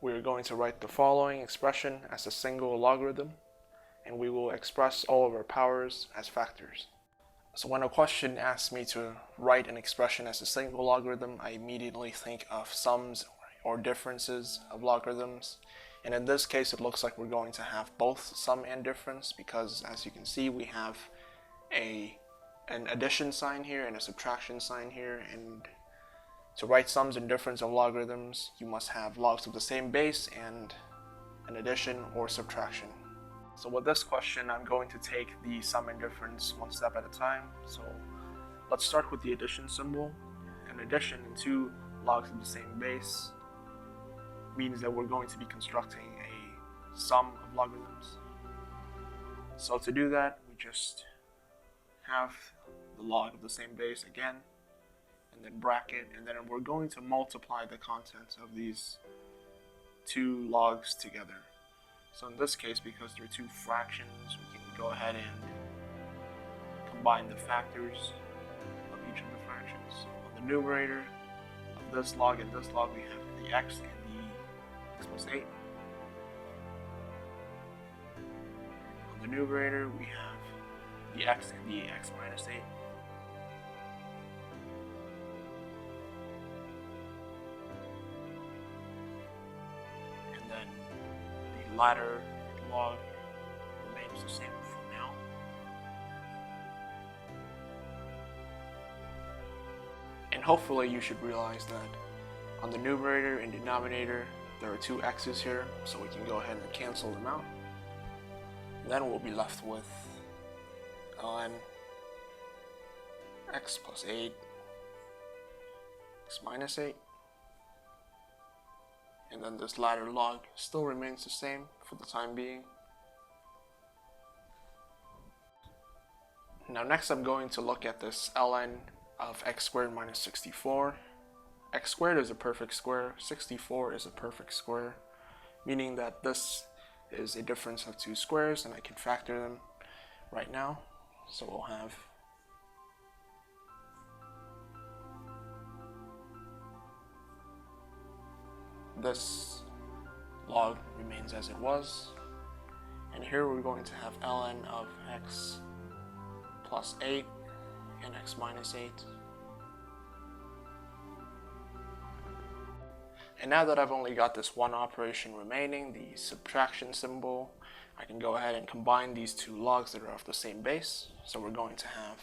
we're going to write the following expression as a single logarithm, and we will express all of our powers as factors. So when a question asks me to write an expression as a single logarithm, I immediately think of sums or differences of logarithms. And in this case, it looks like we're going to have both sum and difference, because as you can see, we have an addition sign here and a subtraction sign here. And to write sums and difference of logarithms, you must have logs of the same base and an addition or subtraction. So with this question, I'm going to take the sum and difference one step at a time. So let's start with the addition symbol. An addition in two logs of the same base means that we're going to be constructing a sum of logarithms. So to do that, we just have the log of the same base again, and then bracket, and then we're going to multiply the contents of these two logs together. So in this case, because they're two fractions, we can go ahead and combine the factors of each of the fractions. So on the numerator of this log and this log, we have the x and the x plus 8. On the numerator, we have the x and the x minus 8. And then the latter log remains the same for now. And hopefully you should realize that on the numerator and denominator, there are two x's here, so we can go ahead and cancel them out. And then we'll be left with ln x plus 8, x minus 8. And then this latter log still remains the same for the time being. Now next I'm going to look at this ln of x squared minus 64. X squared is a perfect square, 64 is a perfect square, meaning that this is a difference of two squares, and I can factor them right now. So we'll have this log remains as it was, and here we're going to have ln of x plus 8 and x minus 8. And now that I've only got this one operation remaining, the subtraction symbol, I can go ahead and combine these two logs that are of the same base. So we're going to have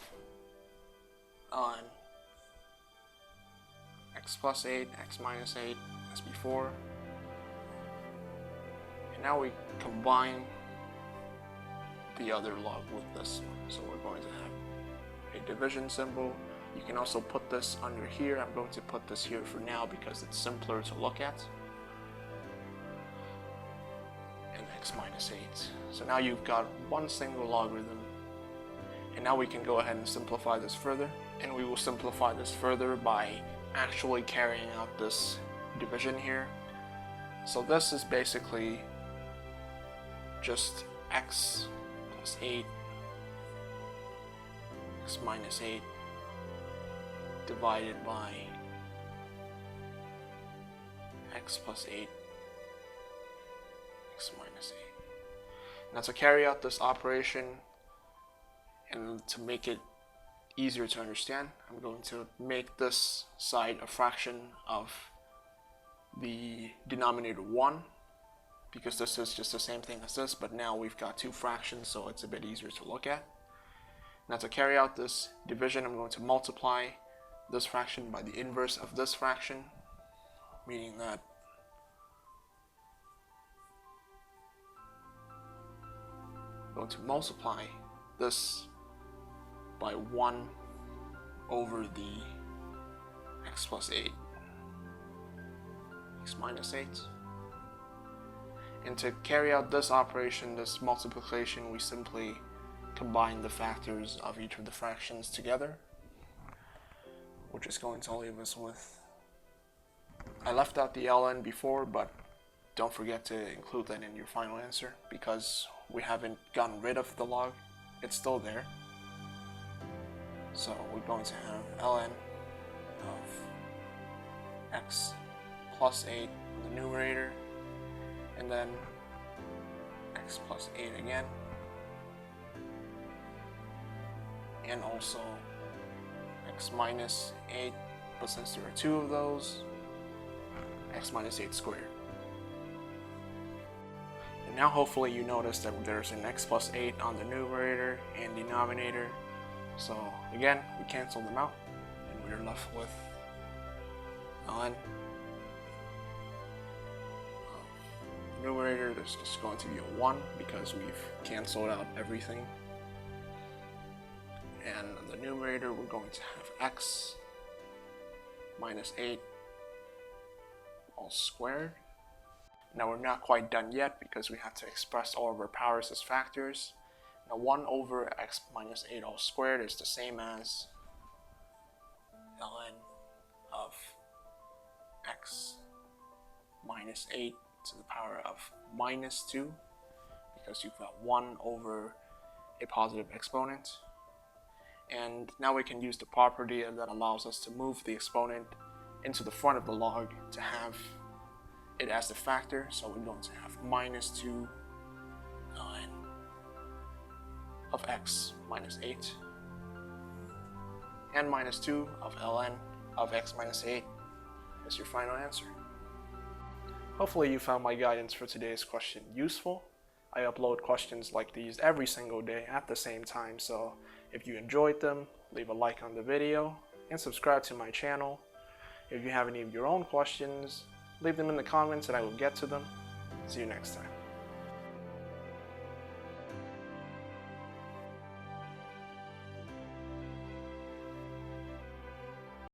ln x plus 8, x minus 8 as before. And now we combine the other log with this one. So we're going to have a division symbol. You can also put this under here. I'm going to put this here for now because it's simpler to look at. And x minus 8. So now you've got one single logarithm. And now we can go ahead and simplify this further. And we will simplify this further by actually carrying out this division here. So this is basically just x plus 8, x minus 8, divided by x plus 8, x minus 8. Now to carry out this operation and to make it easier to understand, I'm going to make this side a fraction of the denominator 1, because this is just the same thing as this, but now we've got two fractions, so it's a bit easier to look at. Now to carry out this division, I'm going to multiply this fraction by the inverse of this fraction, meaning that I'm going to multiply this by 1 over the x plus 8, x minus 8. And to carry out this operation, this multiplication, we simply combine the factors of each of the fractions together, which is going to leave us with, I left out the ln before, but don't forget to include that in your final answer because we haven't gotten rid of the log, it's still there. So we're going to have ln of x plus 8 in the numerator and then x plus 8 again, and also x minus 8, but since there are two of those, x minus 8 squared. And now hopefully you notice that there's an x plus 8 on the numerator and denominator. So again, we cancel them out, and we're left with ln. The numerator, there's just going to be a 1 because we've canceled out everything. And on the numerator, we're going to have x minus 8 all squared. Now we're not quite done yet because we have to express all of our powers as factors. Now 1 over x minus 8 all squared is the same as ln of x minus 8 to the power of minus 2, because you've got 1 over a positive exponent. And now we can use the property that allows us to move the exponent into the front of the log to have it as the factor. So we're going to have minus 2 ln of x minus 8 and minus 2 of ln of x minus 8 is your final answer. Hopefully you found my guidance for today's question useful. I upload questions like these every single day at the same time, so if you enjoyed them, leave a like on the video and subscribe to my channel. If you have any of your own questions, leave them in the comments and I will get to them. See you next time.